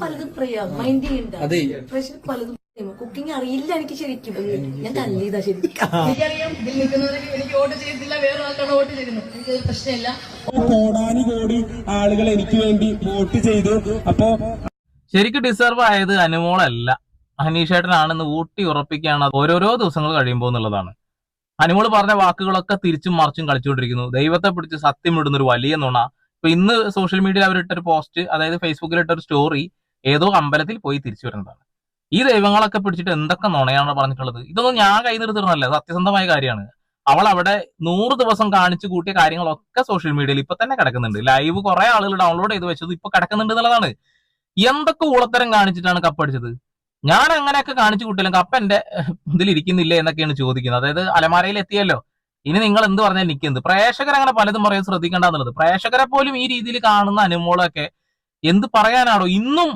പലതും പറയാം, മൈൻഡ് ചെയ്യണ്ട. പ്രഷർ പലതും കുക്കിംഗ് അറിയില്ല എനിക്ക് ശരിക്കും. ഞാൻ തല്ലിയതാ ശരിക്കും. എനിക്കറിയാം ഇതിൽ നിൽക്കുന്നവർക്ക് എനിക്ക് വോട്ട് ചെയ്തില്ല, വേറെ ആൾക്കാണ് വോട്ട് ചെയ്യുന്നത്. എനിക്കൊരു പ്രശ്നമില്ല. കോടാനുകോടി ആളുകൾ എനിക്ക് വേണ്ടി വോട്ട് ചെയ്തു. അപ്പോ ശരിക്കും ഡിസർവ് ആയത് അനുമോളല്ല, ഹനീഷേട്ടനാണെന്ന് ഊട്ടി ഉറപ്പിക്കുകയാണ് ഓരോരോ ദിവസങ്ങൾ കഴിയുമ്പോൾ എന്നുള്ളതാണ്. അനുമോള് പറഞ്ഞ വാക്കുകളൊക്കെ തിരിച്ചും മറിച്ചും കളിച്ചുകൊണ്ടിരിക്കുന്നു. ദൈവത്തെ പിടിച്ച് സത്യം ഇടുന്ന ഒരു വലിയ നുണ. ഇപ്പൊ ഇന്ന് സോഷ്യൽ മീഡിയയിൽ അവരിട്ടൊരു പോസ്റ്റ്, അതായത് ഫേസ്ബുക്കിൽ ഇട്ടൊരു സ്റ്റോറി, ഏതോ അമ്പലത്തിൽ പോയി തിരിച്ചു വരുന്നതാണ്. ഈ ദൈവങ്ങളൊക്കെ പിടിച്ചിട്ട് എന്തൊക്കെ നുണയാണ് പറഞ്ഞിട്ടുള്ളത്. ഇതൊന്നും ഞാൻ കൈ നിർത്തിടുന്നല്ല, സത്യസന്ധമായ കാര്യമാണ്. അവൾ അവിടെ 100 ദിവസം കാണിച്ചു കൂട്ടിയ കാര്യങ്ങളൊക്കെ സോഷ്യൽ മീഡിയയിൽ ഇപ്പൊ തന്നെ കിടക്കുന്നുണ്ട്. ലൈവ് കുറെ ആളുകൾ ഡൗൺലോഡ് ചെയ്ത് വെച്ചത് ഇപ്പൊ കിടക്കുന്നുണ്ട് എന്നുള്ളതാണ്. എന്തൊക്കെ ഊളത്തരം കാണിച്ചിട്ടാണ് കപ്പടിച്ചത്? ഞാൻ അങ്ങനെയൊക്കെ കാണിച്ചു കൂട്ടിയാലും കപ്പ എന്റെ ഇതിലിരിക്കുന്നില്ല എന്നൊക്കെയാണ് ചോദിക്കുന്നത്. അതായത് അലമാരയിൽ എത്തിയല്ലോ, ഇനി നിങ്ങൾ എന്ത് പറഞ്ഞാൽ നിൽക്കുന്നത്? പ്രേക്ഷകർ അങ്ങനെ പലതും പറയാൻ ശ്രദ്ധിക്കേണ്ടെന്നുള്ളത്. പ്രേക്ഷകരെ പോലും ഈ രീതിയിൽ കാണുന്ന അനുമോളൊക്കെ എന്ത് പറയാനാണോ ഇന്നും